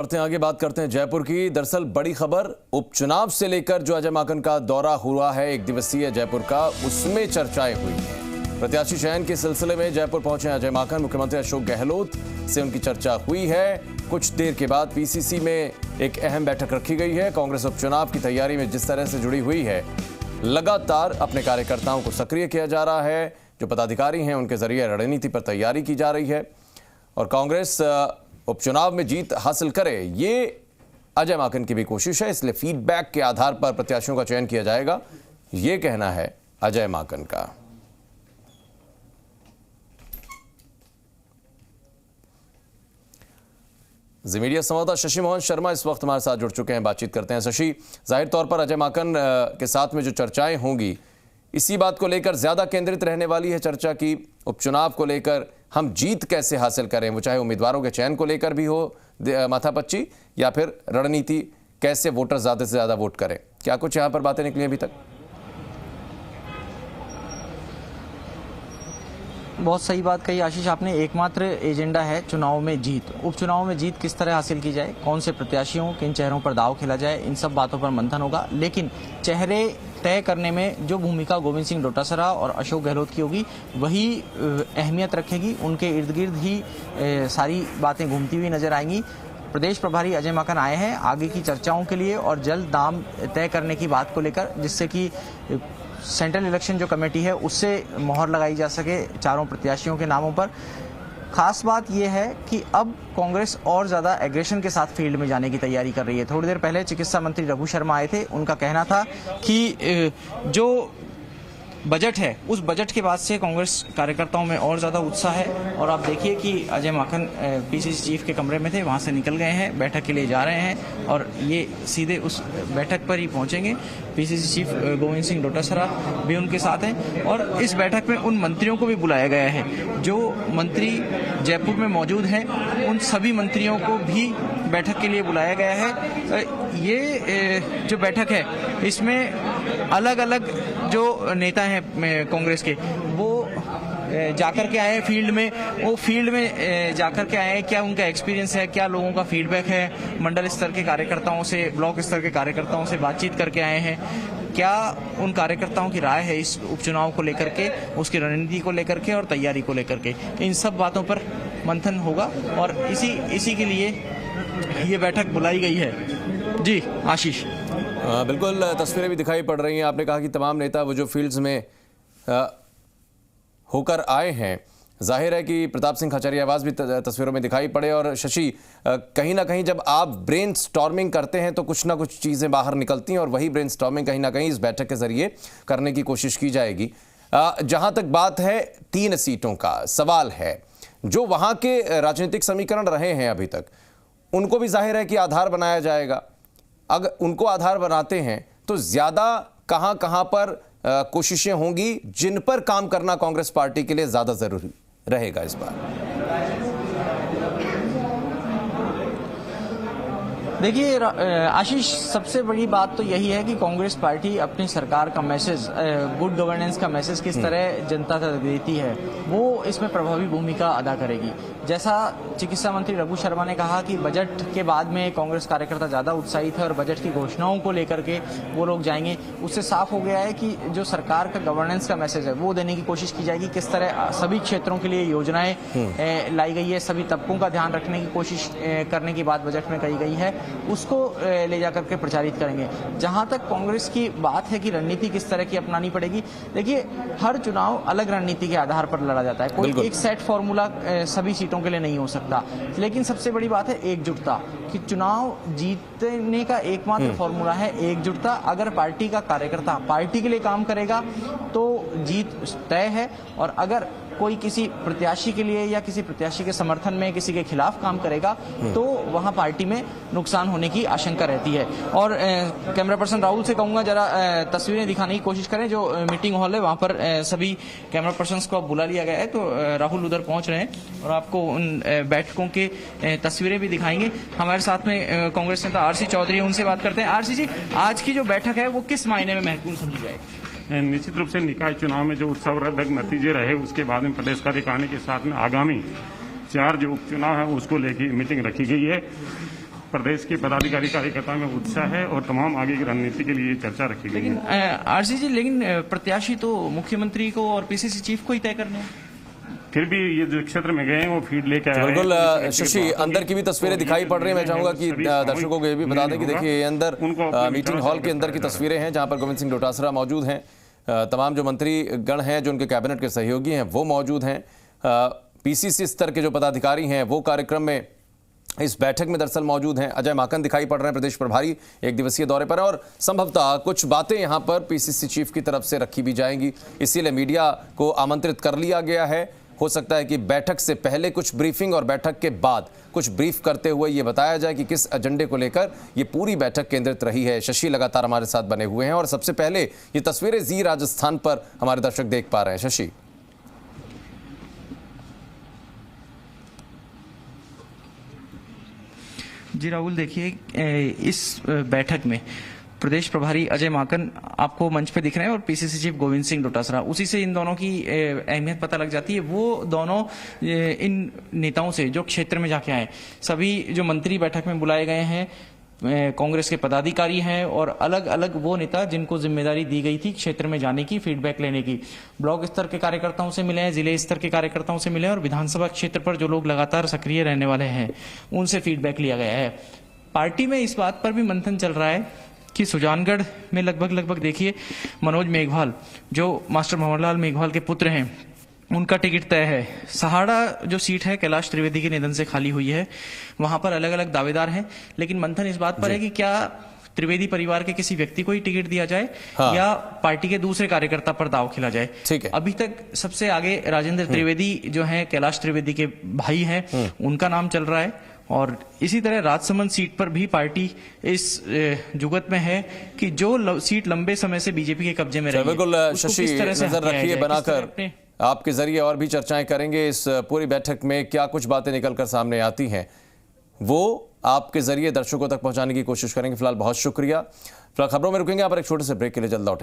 बढ़ते हैं आगे, बात करते हैं जयपुर की। दरअसल बड़ी खबर उपचुनाव से लेकर जो अजय माकन का दौरा हुआ है एक दिवसीय जयपुर का, उसमें चर्चाएं हुई हैं। प्रत्याशी चयन के सिलसिले में जयपुर पहुंचे अजय माकन। मुख्यमंत्री अशोक गहलोत से उनकी चर्चा हुई है। कुछ देर के बाद पीसीसी में एक अहम बैठक रखी गई है। कांग्रेस उपचुनाव की तैयारी में जिस तरह से जुड़ी हुई है, लगातार अपने कार्यकर्ताओं को सक्रिय किया जा रहा है। जो पदाधिकारी हैं उनके जरिए रणनीति पर तैयारी की जा रही है और कांग्रेस उपचुनाव में जीत हासिल करे, ये अजय माकन की भी कोशिश है। इसलिए फीडबैक के आधार पर प्रत्याशियों का चयन किया जाएगा, ये कहना है अजय माकन का। जी मीडिया संवाददाता शशि मोहन शर्मा इस वक्त हमारे साथ जुड़ चुके हैं, बातचीत करते हैं। शशि, जाहिर तौर पर अजय माकन के साथ में जो चर्चाएं होंगी, इसी बात को लेकर ज्यादा केंद्रित रहने वाली है चर्चा की। उपचुनाव को लेकर हम जीत कैसे हासिल करें, वो चाहे उम्मीदवारों के चयन को लेकर भी हो माथापच्ची, या फिर रणनीति कैसे वोटर ज्यादा से ज्यादा वोट करें। क्या कुछ यहां पर बातें निकली अभी तक? बहुत सही बात कही आशीष आपने। एकमात्र एजेंडा है चुनाव में जीत। उपचुनाव में जीत किस तरह हासिल की जाए, कौन से प्रत्याशियों, किन चेहरों पर दांव खेला जाए, इन सब बातों पर मंथन होगा। लेकिन चेहरे तय करने में जो भूमिका गोविंद सिंह डोटासरा और अशोक गहलोत की होगी, वही अहमियत रखेगी। उनके इर्द गिर्द ही सारी बातें घूमती हुई नजर आएंगी। प्रदेश प्रभारी अजय माकन आए हैं आगे की चर्चाओं के लिए और जल्द दाम तय करने की बात को लेकर, जिससे कि सेंट्रल इलेक्शन जो कमेटी है उससे मोहर लगाई जा सके चारों प्रत्याशियों के नामों पर। खास बात यह है कि अब कांग्रेस और ज्यादा एग्रेशन के साथ फील्ड में जाने की तैयारी कर रही है। थोड़ी देर पहले चिकित्सा मंत्री रघु शर्मा आए थे, उनका कहना था कि जो बजट है उस बजट के बाद से कांग्रेस कार्यकर्ताओं में और ज्यादा उत्साह है। और आप देखिए कि अजय माकन पीसीसी चीफ के कमरे में थे, वहां से निकल गए हैं, बैठक के लिए जा रहे हैं और ये सीधे उस बैठक पर ही पहुंचेंगे। पीसीसी चीफ गोविंद सिंह डोटासरा भी उनके साथ हैं और इस बैठक में उन मंत्रियों को भी बुलाया गया है जो मंत्री जयपुर में मौजूद हैं। उन सभी मंत्रियों को भी बैठक के लिए बुलाया गया है। ये जो बैठक है इसमें अलग अलग जो नेता हैं कांग्रेस के, वो जाकर के आए फील्ड में। वो फील्ड में जाकर के आए, क्या उनका एक्सपीरियंस है, क्या लोगों का फीडबैक है, मंडल स्तर के कार्यकर्ताओं से, ब्लॉक स्तर के कार्यकर्ताओं से बातचीत करके आए हैं। क्या उन कार्यकर्ताओं की राय है इस उपचुनाव को लेकर के, उसकी रणनीति को लेकर के और तैयारी को लेकर के, इन सब बातों पर मंथन होगा और इसी के लिए ये बैठक बुलाई गई है। जी आशीष। बिल्कुल, तस्वीरें भी दिखाई पड़ रही हैं। आपने कहा कि तमाम नेता वो जो फील्ड्स में होकर आए हैं, जाहिर है कि प्रताप सिंह खचरियावास भी तस्वीरों में दिखाई पड़े। और शशि, कहीं ना कहीं जब आप ब्रेन स्टॉर्मिंग करते हैं तो कुछ ना कुछ चीज़ें बाहर निकलती हैं और वही ब्रेन स्टॉर्मिंग कहीं ना कहीं इस बैठक के जरिए करने की कोशिश की जाएगी। जहां तक बात है 3 सीटों का सवाल है, जो वहां के राजनीतिक समीकरण रहे हैं अभी तक, उनको भी जाहिर है कि आधार बनाया जाएगा। अगर उनको आधार बनाते हैं तो ज्यादा कहां पर कोशिशें होंगी जिन पर काम करना कांग्रेस पार्टी के लिए ज्यादा जरूरी रहेगा इस बार? देखिए आशीष, सबसे बड़ी बात तो यही है कि कांग्रेस पार्टी अपनी सरकार का मैसेज, गुड गवर्नेंस का मैसेज किस तरह जनता तक देती है, वो इसमें प्रभावी भूमिका अदा करेगी। जैसा चिकित्सा मंत्री रघु शर्मा ने कहा कि बजट के बाद में कांग्रेस कार्यकर्ता ज्यादा उत्साहित है और बजट की घोषणाओं को लेकर के वो लोग जाएंगे, उससे साफ हो गया है कि जो सरकार का गवर्नेंस का मैसेज है वो देने की कोशिश की जाएगी। किस तरह सभी क्षेत्रों के लिए योजनाएं लाई गई है, सभी तबकों का ध्यान रखने की कोशिश करने की बात बजट में कही गई है, उसको ले जाकर के प्रचारित करेंगे। जहां तक कांग्रेस की बात है कि रणनीति किस तरह की अपनानी पड़ेगी, देखिए हर चुनाव अलग रणनीति के आधार पर लड़ा जाता है। कोई एक सेट फॉर्मूला सभी सीटों के लिए नहीं हो सकता। लेकिन सबसे बड़ी बात है एकजुटता, कि चुनाव जीतने का एकमात्र फॉर्मूला है एकजुटता। अगर पार्टी का कार्यकर्ता पार्टी के लिए काम करेगा तो जीत तय है, और अगर कोई किसी प्रत्याशी के लिए या किसी प्रत्याशी के समर्थन में किसी के खिलाफ काम करेगा तो वहां पार्टी में नुकसान होने की आशंका रहती है। और कैमरा पर्सन राहुल से कहूंगा जरा तस्वीरें दिखाने की कोशिश करें। जो मीटिंग हॉल है वहां पर सभी कैमरा पर्सन को बुला लिया गया है, तो राहुल उधर पहुंच रहे हैं और आपको उन बैठकों के तस्वीरें भी दिखाएंगे। हमारे साथ में कांग्रेस नेता आरसी चौधरी, उनसे बात करते हैं। आरसी जी, आज की जो बैठक है वो किस मायने में महत्वपूर्ण समझी जाएगी? निश्चित रूप से निकाय चुनाव में जो उत्सववर्धक नतीजे रहे उसके बाद में प्रदेश कार्यालय के साथ में आगामी 4 जो उपचुनाव है उसको लेकर मीटिंग रखी गई है प्रदेश के पदाधिकारी कार्यकर्ताओं में उत्साह है और तमाम आगे की रणनीति के लिए चर्चा रखी गई लेकिन है। आरसी जी, लेकिन प्रत्याशी तो मुख्यमंत्री को और पीसीसी चीफ को ही तय करने हैं। फिर भी ये जो क्षेत्र में गए हैं वो फीड लेकर आए हैं। बिल्कुल शशि, अंदर की भी तस्वीरें दिखाई पड़ रही हैं। मैं चाहूंगा कि दर्शकों को ये भी बता दें कि देखिए ये अंदर मीटिंग हॉल के अंदर की तस्वीरें हैं जहां पर गोविंद सिंह डोटासरा मौजूद हैं। तमाम जो मंत्री गण हैं, जो उनके कैबिनेट के सहयोगी हैं, वो मौजूद हैं। पीसीसी स्तर के जो पदाधिकारी हैं वो कार्यक्रम में इस बैठक में दरअसल मौजूद हैं। अजय माकन दिखाई पड़ रहे हैं, प्रदेश प्रभारी, एक दिवसीय दौरे पर, और संभवतः कुछ बातें यहां पर पीसीसी चीफ की तरफ से रखी भी जाएंगी, इसीलिए मीडिया को आमंत्रित कर लिया गया है। हो सकता है कि बैठक से पहले कुछ ब्रीफिंग और बैठक के बाद कुछ ब्रीफ करते हुए ये बताया जाए कि किस एजेंडे को लेकर ये पूरी बैठक केंद्रित रही है। शशि लगातार हमारे साथ बने हुए हैं और सबसे पहले ये तस्वीरें जी राजस्थान पर हमारे दर्शक देख पा रहे हैं। शशि, जी राहुल, देखिए इस बैठक में प्रदेश प्रभारी अजय माकन आपको मंच पे दिख रहे हैं और पीसीसी चीफ गोविंद सिंह डोटासरा, उसी से इन दोनों की अहमियत पता लग जाती है। वो दोनों इन नेताओं से जो क्षेत्र में जाके आए, सभी जो मंत्री बैठक में बुलाए गए हैं कांग्रेस के पदाधिकारी हैं और अलग अलग वो नेता जिनको जिम्मेदारी दी गई थी क्षेत्र में जाने की, फीडबैक लेने की। ब्लॉक स्तर के कार्यकर्ताओं से मिले हैं, जिले स्तर के कार्यकर्ताओं से मिले हैं और विधानसभा क्षेत्र पर जो लोग लगातार सक्रिय रहने वाले हैं उनसे फीडबैक लिया गया है। पार्टी में इस बात पर भी मंथन चल रहा है कि सुजानगढ़ में लगभग देखिए मनोज मेघवाल, जो मास्टर भंवरलाल मेघवाल के पुत्र हैं, उनका टिकट तय है। सहाड़ा जो सीट है कैलाश त्रिवेदी के निधन से खाली हुई है, वहां पर अलग अलग दावेदार हैं, लेकिन मंथन इस बात पर है कि क्या त्रिवेदी परिवार के किसी व्यक्ति को ही टिकट दिया जाए या पार्टी के दूसरे कार्यकर्ता पर दाव खेला जाए। ठीक है। अभी तक सबसे आगे राजेंद्र त्रिवेदी जो है कैलाश त्रिवेदी के भाई हैं, उनका नाम चल रहा है और इसी तरह राजसमंद सीट पर भी पार्टी इस जुगत में है कि जो सीट लंबे समय से बीजेपी के कब्जे में रही है, बिल्कुल उसको शशि, किस तरह से नजर हटाया रखिए जाए, बनाकर, किस तरह आपके जरिए और भी चर्चाएं करेंगे। इस पूरी बैठक में क्या कुछ बातें निकलकर सामने आती हैं वो आपके जरिए दर्शकों तक पहुंचाने की कोशिश करेंगे। फिलहाल बहुत शुक्रिया। फिलहाल खबरों में रुकेंगे, आप एक छोटे से ब्रेक के लिए जल्द लौटेंगे।